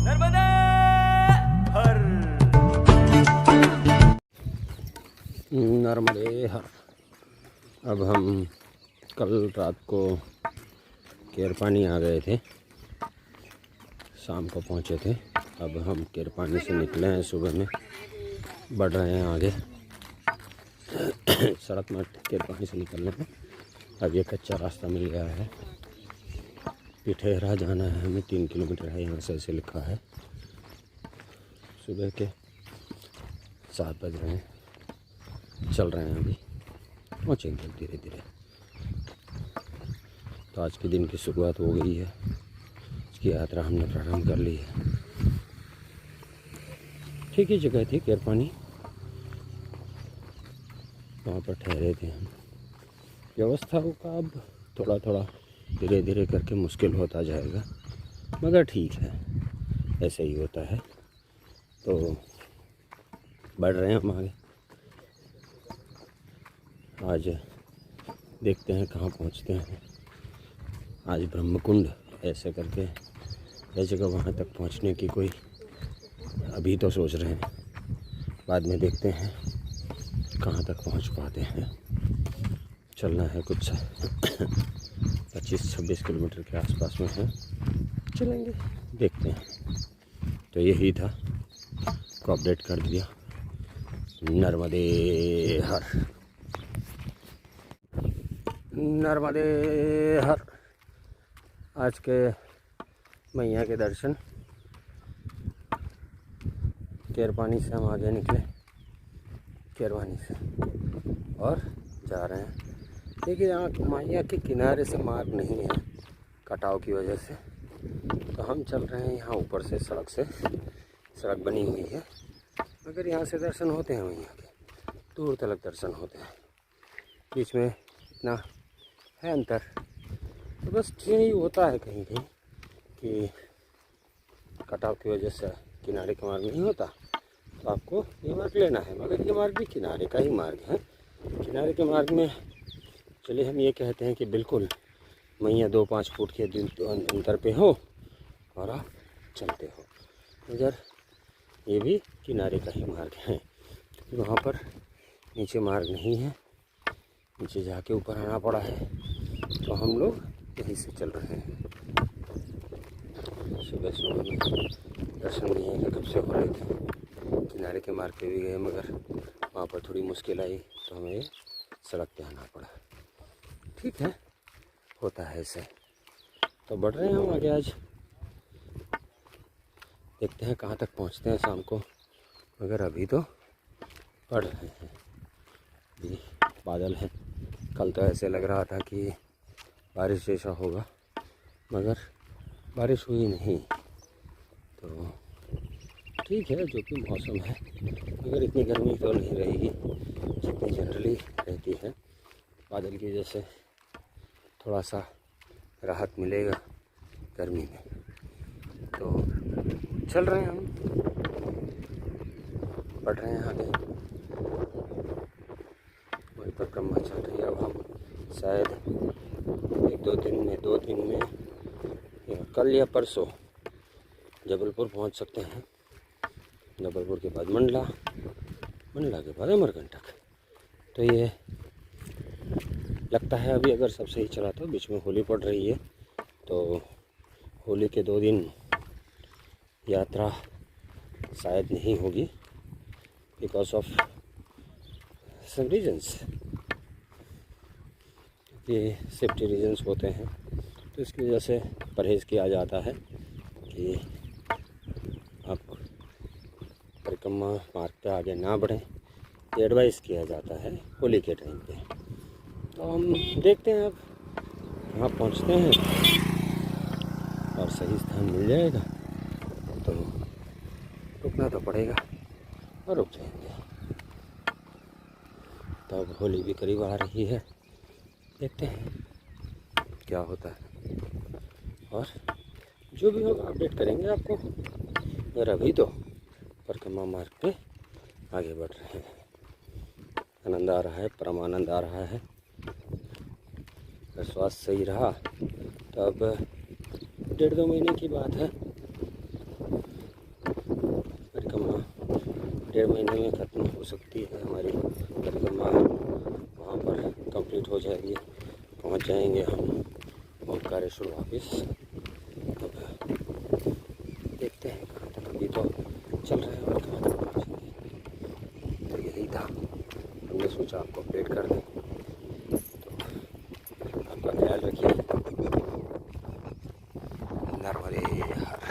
नर्मदे हर। नर्मदे हर। अब हम कल रात को केरपानी आ गए थे, शाम को पहुँचे थे। अब हम केरपानी से निकले हैं, सुबह में बढ़ रहे हैं आगे। सड़क में केरपानी से निकलने में अब ये कच्चा रास्ता मिल गया है। पिठेरा जाना है हमें, 3 किलोमीटर है यहाँ से, ऐसे लिखा है। सुबह के 7 बज रहे हैं, चल रहे हैं, अभी पहुँचेंगे धीरे धीरे। तो आज के दिन की शुरुआत हो गई है, इसकी यात्रा हमने प्रारंभ कर ली है। ठीक ही जगह थी केरपानी, वहाँ पर ठहरे थे हम। व्यवस्था का अब थोड़ा थोड़ा धीरे धीरे करके मुश्किल होता जाएगा, मगर ठीक है, ऐसे ही होता है। तो बढ़ रहे हैं हम आगे। आज देखते हैं कहाँ पहुँचते हैं। आज ब्रह्मकुंड ऐसे करके है जगह, वहाँ तक पहुँचने की कोई अभी तो सोच रहे हैं, बाद में देखते हैं कहाँ तक पहुँच पाते हैं। चलना है कुछ 25-26 किलोमीटर के आसपास में है, चलेंगे, देखते हैं। तो यही था, को अपडेट कर दिया। नर्मदे हर, नर्मदे हर। आज के मैया के दर्शन, केरपानी से हम आगे निकले, केरवानी से, और जा रहे हैं। देखिए यहाँ मैया के किनारे से मार्ग नहीं है कटाव की वजह से, तो हम चल रहे हैं यहाँ ऊपर से। सड़क बनी हुई है, मगर यहाँ से दर्शन होते हैं मैया के, दूर तक दर्शन होते हैं। बीच में इतना है अंतर, तो बस यही होता है कहीं कहीं कि कटाव की वजह से किनारे का मार्ग नहीं होता, तो आपको ये मार्ग लेना है। मगर ये मार्ग भी किनारे का ही मार्ग है। किनारे के मार्ग में चलिए हम ये कहते हैं कि बिल्कुल मैया 2-5 फुट के अंतर पे हो और आप चलते हो, मगर ये भी किनारे का ही मार्ग है, क्योंकि वहाँ पर नीचे मार्ग नहीं है, नीचे जाके ऊपर आना पड़ा है। तो हम लोग यहीं से चल रहे हैं। सुबह सुबह में दर्शन मैया के कब से हो रहे थे, किनारे के मार्ग पे भी गए, मगर वहाँ पर थोड़ी मुश्किल आई, तो हमें सड़क पे आना पड़ा। ठीक है, होता है ऐसे। तो बढ़ रहे हैं हम आगे। आज देखते हैं कहाँ तक पहुँचते हैं शाम को, मगर अभी तो बढ़ रहे हैं। अभी बादल है, कल तो ऐसे लग रहा था कि बारिश जैसा होगा, मगर बारिश हुई नहीं। तो ठीक है, जो कि मौसम है, मगर इतनी गर्मी तो नहीं रहेगी जितनी जनरली रहती है। बादल की वजह से थोड़ा सा राहत मिलेगा गर्मी में। तो चल रहे हैं हम, बढ़ रहे हैं आगे। वही परिक्रमा चल रही है। अब हम शायद 2 दिन में या कल या परसों जबलपुर पहुंच सकते हैं। जबलपुर के बाद मंडला के बाद अमरकंटक। तो ये लगता है अभी अगर सब सही चला तो बीच में होली पड़ रही है, तो होली के 2 दिन यात्रा शायद नहीं होगी, बिकॉज ऑफ सम रीजन्स। ये सेफ्टी रीजन्स होते हैं, तो इसकी वजह से परहेज़ किया जाता है कि आप परिक्रमा मार्ग पे आगे ना बढ़ें, ये एडवाइस किया जाता है होली के टाइम पे। तो हम देखते हैं अब वहाँ पहुँचते हैं, और सही स्थान मिल जाएगा तो रुकना तो पड़ेगा, और रुक जाएंगे। तो अब होली भी करीब आ रही है, देखते हैं क्या होता है, और जो भी होगा अपडेट करेंगे आपको। और अभी तो परिक्रमा मार्ग पे आगे बढ़ रहे हैं। आनंद आ रहा है, परम आनंद आ रहा है। अगर स्वास्थ्य सही रहा तो अब 1.5-2 महीने की बात है, 1.5 महीने में ख़त्म हो सकती है हमारी परिक्रमा, वहाँ पर कंप्लीट हो जाएगी, पहुँच जाएंगे हम ओंकारेश्वर वापस। अब देखते हैं कहाँ तक, अभी तो चल रहे हैं और कहाँ तक पहुँचेंगे। तो यही था, हमने सोचा आपको अपडेट कर दें। तो आपका ख्याल रखिए। नर्मदे हर,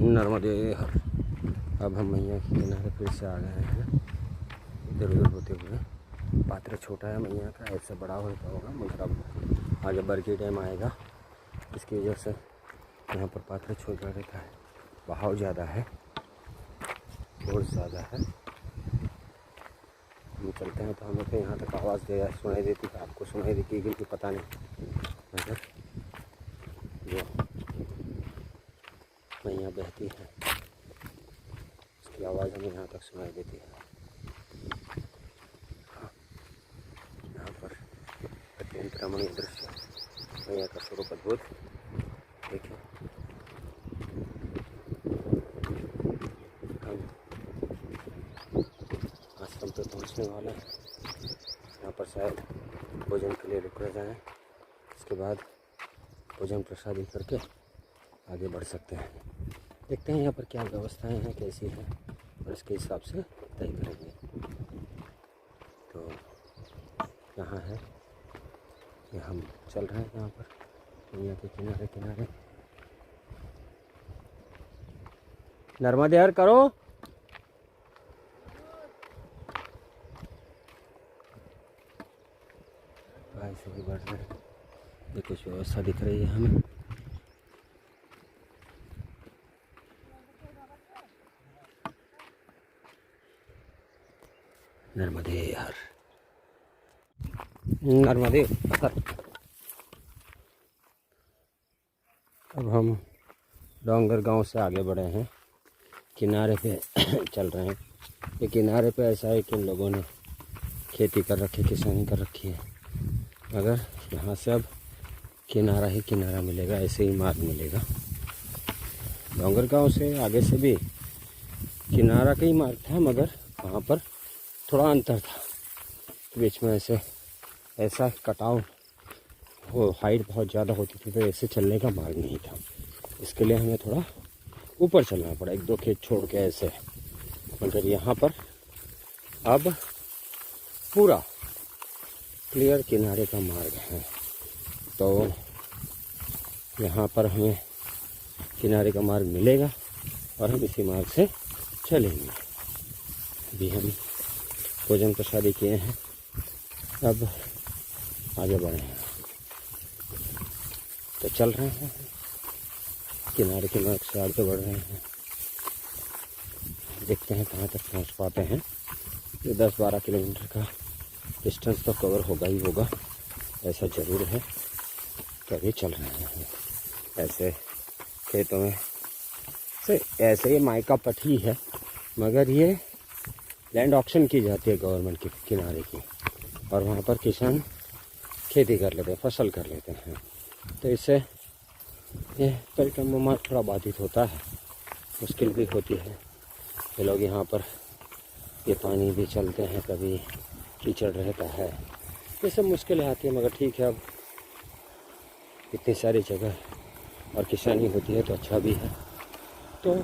नर्मदे हर। अब हम मैया के किनारे फिर से आ गए हैं, इधर उधर होते हुए। पात्र छोटा है मैया का, ऐसे बड़ा होता होगा, मतलब आगे बरकी डैम आएगा, इसकी वजह से यहाँ पर पात्र छोटा रहता है। बहाव ज़्यादा है, बहुत ज़्यादा है। हम चलते हैं तो हमें तो यहाँ तक आवाज़ सुनाई देती है, आपको सुनाई देती है कि पता नहीं, मगर जो मैया बहती है उसकी आवाज़ हमें यहाँ तक सुनाई देती है। यहाँ पर अत्यंत रमणीय दृश्य, मैया का स्वरूप अद्भुत। देखिए हम आश्रम पे पहुँचने वाले हैं। यहाँ पर शायद भोजन के लिए रुक जाएं, इसके बाद भोजन प्रसादी करके आगे बढ़ सकते हैं। देखते हैं यहाँ पर क्या व्यवस्थाएं हैं, कैसी हैं, और इसके हिसाब से तय करेंगे। तो यहाँ है कि हम चल रहे हैं यहाँ पर मैया के किनारे किनारे। नर्मदे हर करो। ऐसे भी बढ़ रहे हैं, ये कुछ व्यवस्था दिख रही है हमें। नर्मदे हर, नर्मदे हर। अब हम डोंगर गांव से आगे बढ़े हैं, किनारे पे चल रहे हैं। ये किनारे पे ऐसा है कि इन लोगों ने खेती कर रखी, किसानी कर रखी है, मगर यहाँ से अब किनारा ही किनारा मिलेगा, ऐसे ही मार्ग मिलेगा। डोंगर गांव से आगे से भी किनारा का ही मार्ग था, मगर वहाँ पर थोड़ा अंतर था, बीच में ऐसा कटाव हो, हाइट बहुत ज़्यादा होती थी, तो ऐसे चलने का मार्ग नहीं था। इसके लिए हमें थोड़ा ऊपर चलना पड़ा, 1-2 खेत छोड़ के ऐसे। मगर यहाँ पर अब पूरा क्लियर किनारे का मार्ग है, तो यहाँ पर हमें किनारे का मार्ग मिलेगा और हम इसी मार्ग से चलेंगे। अभी हम भोजन प्रसादी किए हैं, अब आगे बढ़े हैं, तो चल रहे हैं किनारे के मार्ग से आगे बढ़ रहे हैं। देखते हैं कहाँ तक पहुँच पाते हैं। ये 10-12 किलोमीटर का डिस्टेंस तो कवर होगा ही होगा, ऐसा ज़रूर है। तो अभी चल रहे हैं ऐसे खेतों में से, ऐसे ही मायका पट्टी है, मगर ये लैंड ऑक्शन की जाती है गवर्नमेंट के किनारे की, और वहाँ पर किसान खेती कर लेते हैं, फसल कर लेते हैं। तो इससे ये परिक्रमा मार्ग थोड़ा बाधित होता है, मुश्किल भी होती है। ये लोग यहाँ पर ये पानी भी चलते हैं, कभी कीचड़ रहता है, ये सब मुश्किलें आती है, मगर ठीक है। अब इतनी सारी जगह और किसानी होती है तो अच्छा भी है। तो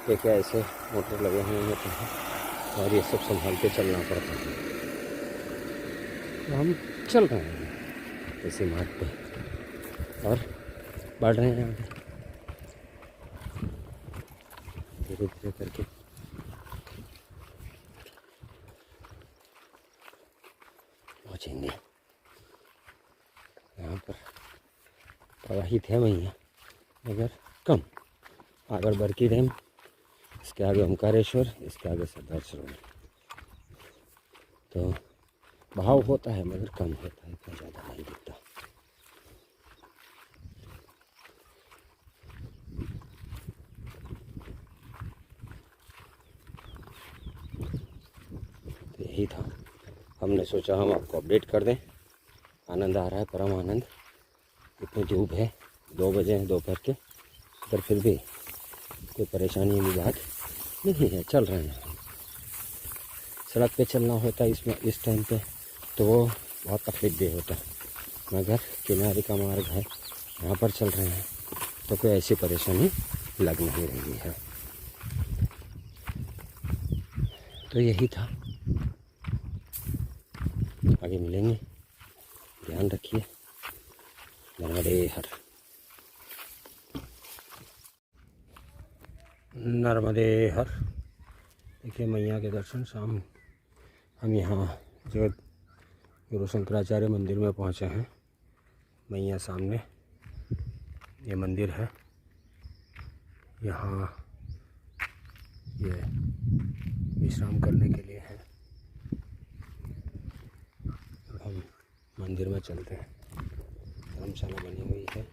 देखिए ऐसे मोटर लगे हुए होते हैं और ये सब संभाल के चलना पड़ता है। तो हम चल रहे हैं इसी मार्ग पे और बढ़ रहे हैं आगे धीरे धीरे करके। पहुँचेंगे यहाँ पर प्रवाहित है मैया, मगर कम। आगे बरकी डैम, इसके आगे ओंकारेश्वर, इसके आगे सरदार सरोवर। तो बहाव होता है मगर कम होता है, इतना ज़्यादा नहीं दिखता। तो यही था, हमने सोचा हम आपको अपडेट कर दें। आनंद आ रहा है, परम आनंद। इतनी धूप है, 2 बजे हैं दोपहर के, पर फिर भी कोई परेशानी विभाग नहीं है, चल रहे हैं। सड़क पे चलना होता इस टाइम पे तो वो बहुत तकलीफ दे होता, मगर किनारे का मार्ग है, यहाँ पर चल रहे हैं तो कोई ऐसी परेशानी लग नहीं रही है। तो यही था, आगे मिलेंगे, ध्यान रखिए। नर्मदे हर, नर्मदे हर। देखिए मैया के दर्शन शाम हम यहाँ जगत गुरु शंकराचार्य मंदिर में पहुँचे हैं। मैया सामने ये मंदिर है, यहाँ ये विश्राम करने के लिए है। हम मंदिर में चलते हैं, धर्मशाला बनी हुई है।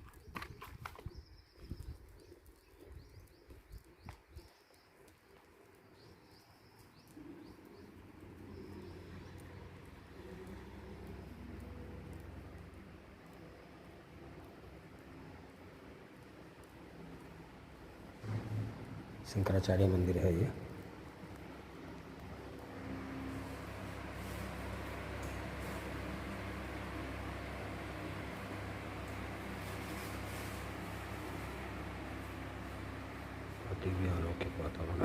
शंकराचार्य मंदिर है ये। दिव्य अलौकिक वातावरण।